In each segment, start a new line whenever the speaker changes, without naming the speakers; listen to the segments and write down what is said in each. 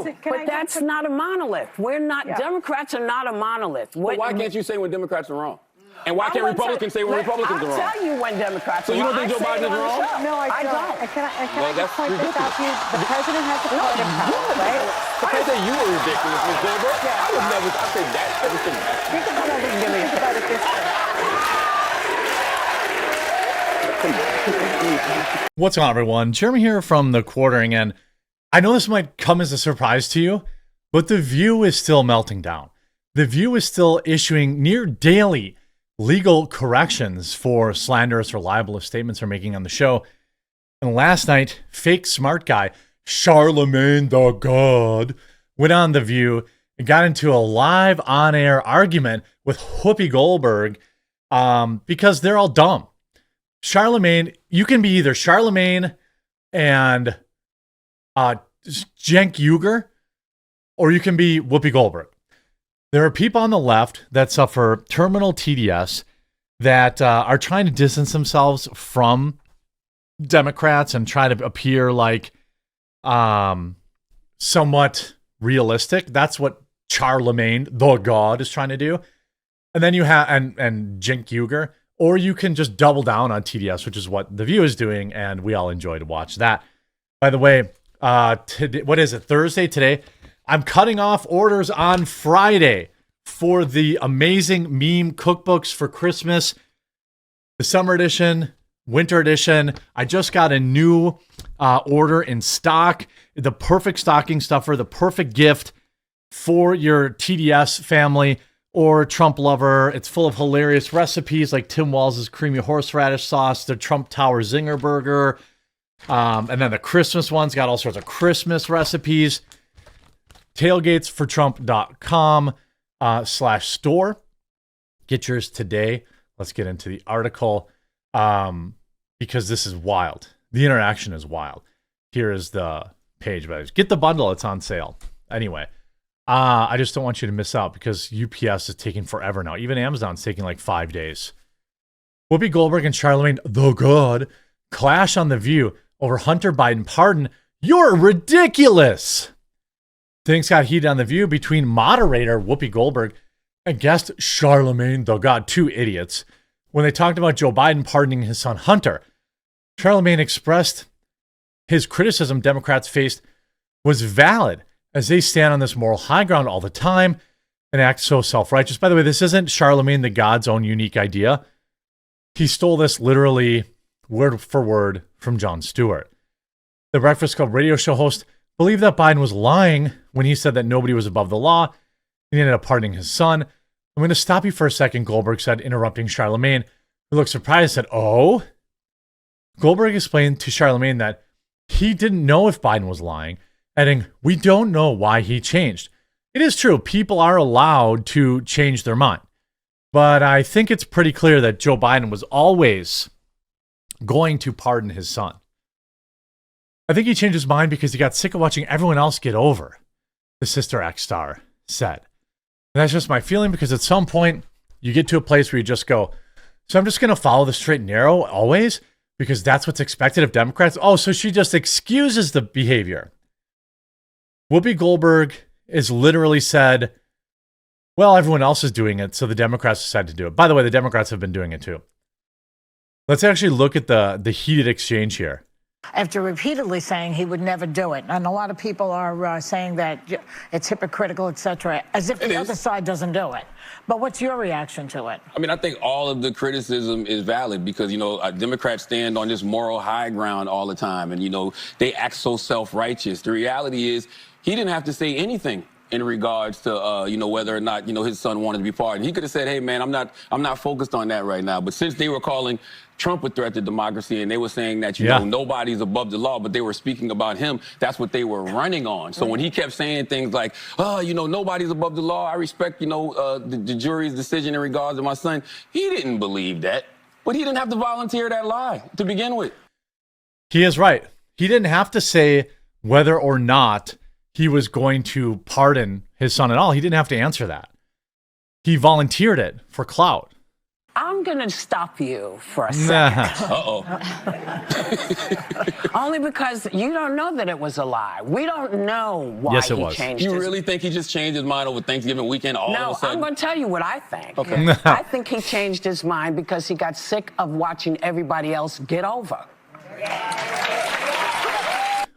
But that's not a monolith. We're not, Democrats are not a monolith.
But why can't you say when Democrats are wrong? And why can't Republicans say when Republicans are wrong?
I'll tell you when Democrats are wrong.
So you don't think Joe Biden is wrong?
No, I don't. And can I just point this out to you? The president has the pardon power, right?
I didn't say you were ridiculous, Ms. Goldberg. I would never. I said that. I just think that.
Think about it this way.
What's going on, everyone? Jeremy here from The Quartering, and I know this might come as a surprise to you, but The View is still melting down. The View is still issuing near daily legal corrections for slanderous or libelous statements they're making on the show. And last night, fake smart guy Charlamagne the God went on The View and got into a live on-air argument with Whooppie Goldberg because they're all dumb. Charlamagne, you can be either Charlamagne and Cenk Uygur, or you can be Whooppie Goldberg. There are people on the left that suffer terminal TDS that are trying to distance themselves from Democrats and try to appear like somewhat realistic. That's what Charlamagne the God is trying to do. And then you have and Cenk Uygur, or you can just double down on TDS, which is what The View is doing, and we all enjoy to watch that. By the way, today, what is it, Thursday today? I'm cutting off orders on Friday for the amazing meme cookbooks for Christmas, the summer edition, winter edition. I just got a new order in stock, the perfect stocking stuffer, the perfect gift for your TDS family or Trump lover. It's full of hilarious recipes like Tim Walz's creamy horseradish sauce, the Trump Tower Zinger burger, and then the Christmas one's got all sorts of Christmas recipes. tailgatesfortrump.com/store. Get yours today. Let's get into the article because this is wild. The interaction is wild. Here is the page. Get the bundle. It's on sale. Anyway, I just don't want you to miss out because UPS is taking forever now. Even Amazon's taking like 5 days. Whooppie Goldberg and Charlamagne the God clash on The View over Hunter Biden pardon. You're ridiculous. Things got heated on The View between moderator Whooppie Goldberg and guest Charlamagne the God, two idiots, when they talked about Joe Biden pardoning his son Hunter. Charlamagne expressed his criticism Democrats faced was valid as they stand on this moral high ground all the time and act so self-righteous. By the way, this isn't Charlamagne the God's own unique idea. He stole this literally word for word from Jon Stewart. The Breakfast Club radio show host believed that Biden was lying when he said that nobody was above the law, and he ended up pardoning his son. I'm going to stop you for a second, Goldberg said, interrupting Charlamagne, who looked surprised and said, oh? Goldberg explained to Charlamagne that he didn't know if Biden was lying, adding, we don't know why he changed. It is true, people are allowed to change their mind, but I think it's pretty clear that Joe Biden was always going to pardon his son. I think he changed his mind because he got sick of watching everyone else get over, the Sister Act star said. And that's just my feeling because at some point you get to a place where you just go, so I'm just going to follow the straight and narrow always because that's what's expected of Democrats. Oh, so she just excuses the behavior. Whooppie Goldberg is literally said, well, everyone else is doing it, so the Democrats decided to do it. By the way, the Democrats have been doing it too. Let's actually look at the heated exchange here.
After repeatedly saying he would never do it. And a lot of people are saying that it's hypocritical, et cetera, as if the other side doesn't do it. But what's your reaction to it?
I mean, I think all of the criticism is valid because, Democrats stand on this moral high ground all the time. And, they act so self-righteous. The reality is he didn't have to say anything in regards to, whether or not, his son wanted to be pardoned. He could have said, hey, man, I'm not focused on that right now. But since they were calling Trump a threat to democracy and they were saying that, nobody's above the law, but they were speaking about him, that's what they were running on. So when he kept saying things like, nobody's above the law, I respect, the jury's decision in regards to my son, he didn't believe that. But he didn't have to volunteer that lie to begin with.
He is right. He didn't have to say whether or not he was going to pardon his son at all. He didn't have to answer that. He volunteered it for clout,
I'm going to stop you for a second.
Uh-oh.
Only because you don't know that it was a lie. We don't know why he changed
You
his
really think he just changed his mind over Thanksgiving weekend all of a sudden?
No, I'm going to tell you what I think.
Okay.
I think he changed his mind because he got sick of watching everybody else get over.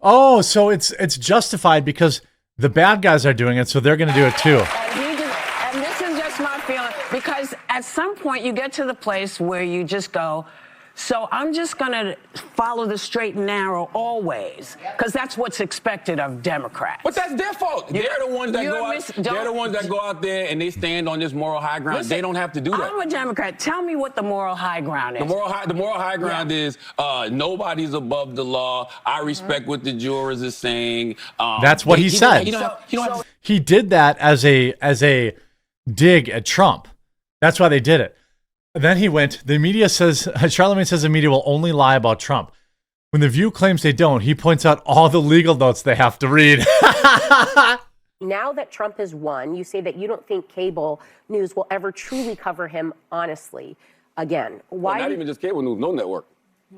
Oh, so it's justified because the bad guys are doing it, so they're going to do it too.
And this is just my feeling, because at some point you get to the place where you just go, so I'm just going to follow the straight and narrow always, because that's what's expected of Democrats.
But that's their fault. They're the ones that go out. They're the ones that go out there and they stand on this moral high ground. Listen, they don't have to do that.
I'm a Democrat. Tell me what the moral high ground is.
The moral high ground is nobody's above the law. I respect what the jurors are saying.
That's what he said. He did that as a dig at Trump. That's why they did it. Then he went, the media says, Charlamagne says the media will only lie about Trump. When The View claims they don't, he points out all the legal notes they have to read.
Now that Trump has won, you say that you don't think cable news will ever truly cover him honestly again. Why?
Well, not even just cable news, no network.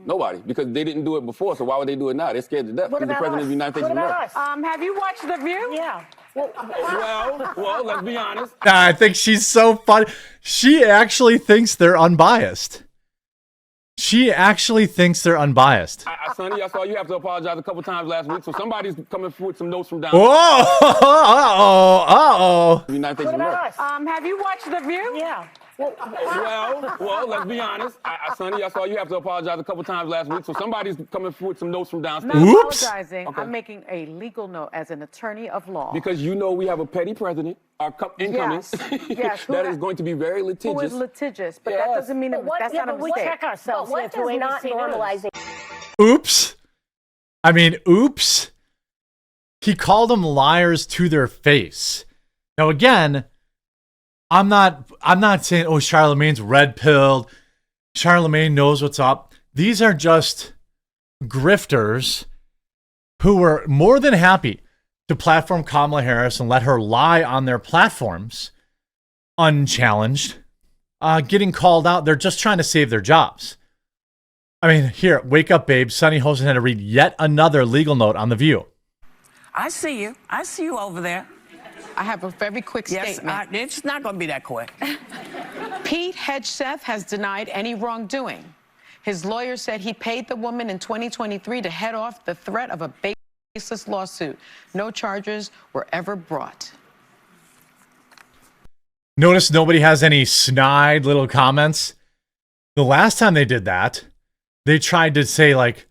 Nobody, because they didn't do it before, so why would they do it now? They're scared to death. He's the president of the United States of America.
Have you watched The View? Yeah.
Well, let's be honest.
I think she's so funny. She actually thinks they're unbiased. Sonny, I
saw you have to apologize a couple times last week, so somebody's coming with some notes from down.
Uh-oh.
United States of America.
Have you watched The View? Yeah.
Well, let's be honest. Sonny, I saw you have to apologize a couple times last week, so somebody's coming with some notes from downstairs.
Not
Oops.
apologizing.
Okay.
I'm making a legal note as an attorney of law.
Because you know we have a petty president, incoming,
Yes.
that is going to be very litigious.
Who is litigious, but that doesn't mean that's not a
But we
mistake.
check ourselves.
But what does not normalizing?
Oops. Oops. He called them liars to their face. Now, again, I'm not saying, oh, Charlamagne's red-pilled. Charlamagne knows what's up. These are just grifters who were more than happy to platform Kamala Harris and let her lie on their platforms unchallenged, getting called out. They're just trying to save their jobs. Here, wake up, babe. Sonny Hosen had to read yet another legal note on The View.
I see you. I see you over there.
I have a very quick statement.
It's not going to be that quick.
Pete Hegseth has denied any wrongdoing. His lawyer said he paid the woman in 2023 to head off the threat of a baseless lawsuit. No charges were ever brought.
Notice nobody has any snide little comments. The last time they did that, they tried to say like,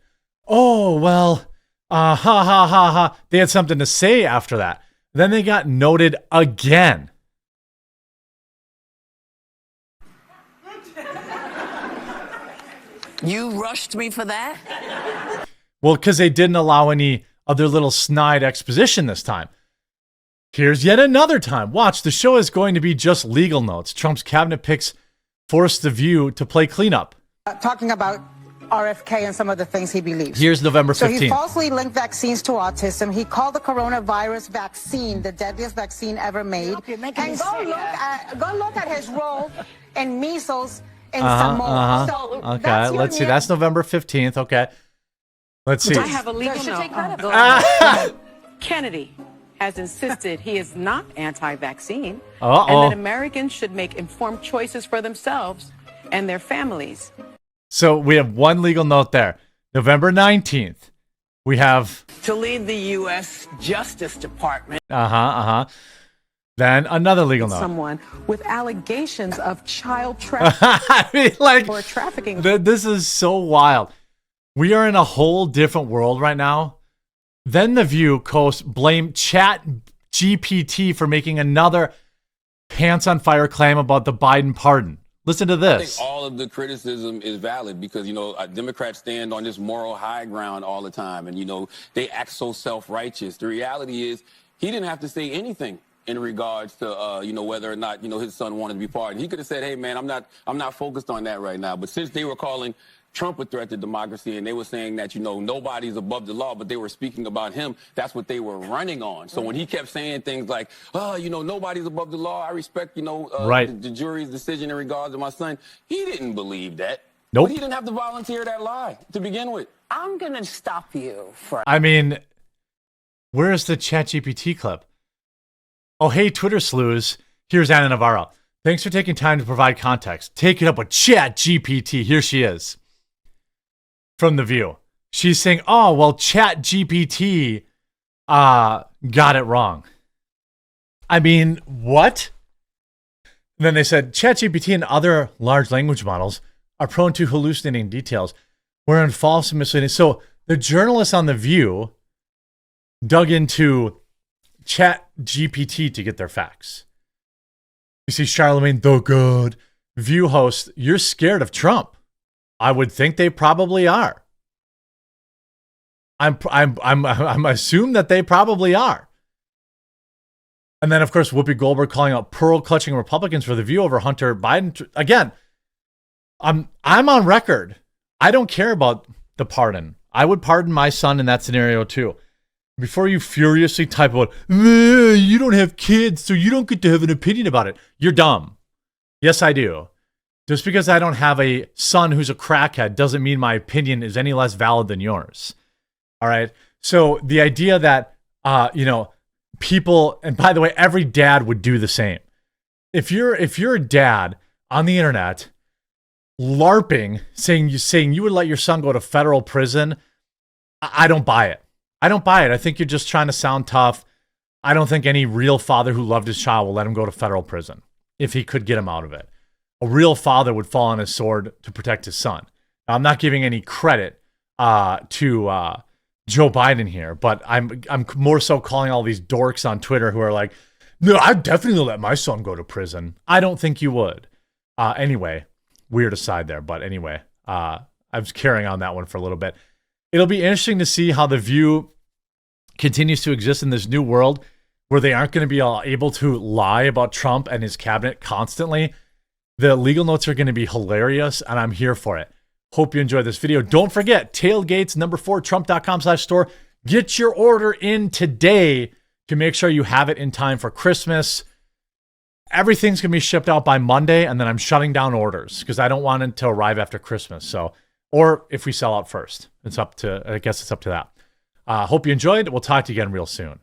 oh, well, ha, ha, ha, ha. They had something to say after that. Then they got noted again.
You rushed me for that?
Well, because they didn't allow any other little snide exposition this time. Here's yet another time. Watch, the show is going to be just legal notes. Trump's cabinet picks forced The View to play cleanup.
Talking about RFK and some of the things he believes.
Here's November 15th.
So he falsely linked vaccines to autism. He called the coronavirus vaccine the deadliest vaccine ever made. And go look at his role in measles in Samoa. So
okay, let's see. That's November 15th. Okay. Let's see.
I have a legal note. Kennedy has insisted he is not anti-vaccine and that Americans should make informed choices for themselves and their families.
So we have one legal note there. November 19th, we have...
To lead the U.S. Justice Department.
Then another legal note.
Someone with allegations of child trafficking or trafficking.
This is so wild. We are in a whole different world right now. Then The View host blame Chat GPT for making another pants on fire claim about the Biden pardon. Listen to this.
I think all of the criticism is valid because, Democrats stand on this moral high ground all the time. And, they act so self-righteous. The reality is he didn't have to say anything in regards to, whether or not, his son wanted to be pardoned. He could have said, hey, man, I'm not focused on that right now. But since they were calling Trump a threat to democracy, and they were saying that, you know, nobody's above the law, but they were speaking about him. That's what they were running on. So when he kept saying things like, oh, you know, nobody's above the law, I respect, you know, the jury's decision in regards to my son, he didn't believe that.
Nope.
But he didn't have to volunteer that lie to begin with.
I'm going to stop you for...
I mean, where's the ChatGPT clip? Oh, hey, Twitter slews. Here's Anna Navarro. Thanks for taking time to provide context. Take it up with ChatGPT. Here she is. From The View. She's saying, oh, well, ChatGPT got it wrong. I mean, what? And then they said, ChatGPT and other large language models are prone to hallucinating details, wherein false and misleading. So the journalists on The View dug into ChatGPT to get their facts. You see Charlamagne, the good View host, you're scared of Trump. I would think they probably are. I'm assume that they probably are. And then, of course, Whoopi Goldberg calling out pearl-clutching Republicans for The View over Hunter Biden. Again, I'm on record. I don't care about the pardon. I would pardon my son in that scenario too. Before you furiously type about, you don't have kids, so you don't get to have an opinion about it. You're dumb. Yes, I do. Just because I don't have a son who's a crackhead doesn't mean my opinion is any less valid than yours. All right. So the idea that, you know, people, and by the way, every dad would do the same. If you're a dad on the internet, LARPing, saying you would let your son go to federal prison, I don't buy it. I don't buy it. I think you're just trying to sound tough. I don't think any real father who loved his child will let him go to federal prison if he could get him out of it. A real father would fall on his sword to protect his son. Now, I'm not giving any credit to Joe Biden here, but I'm more so calling all these dorks on Twitter who are like, no, I'd definitely let my son go to prison. I don't think you would. Anyway, weird aside there, but anyway, I was carrying on that one for a little bit. It'll be interesting to see how The View continues to exist in this new world where they aren't going to be able to lie about Trump and his cabinet constantly. The legal notes are going to be hilarious, and I'm here for it. Hope you enjoyed this video. Don't forget, tailgates, #4, trump.com/store. Get your order in today to make sure you have it in time for Christmas. Everything's going to be shipped out by Monday, and then I'm shutting down orders because I don't want it to arrive after Christmas. So, or if we sell out first, I guess it's up to that. Hope you enjoyed. We'll talk to you again real soon.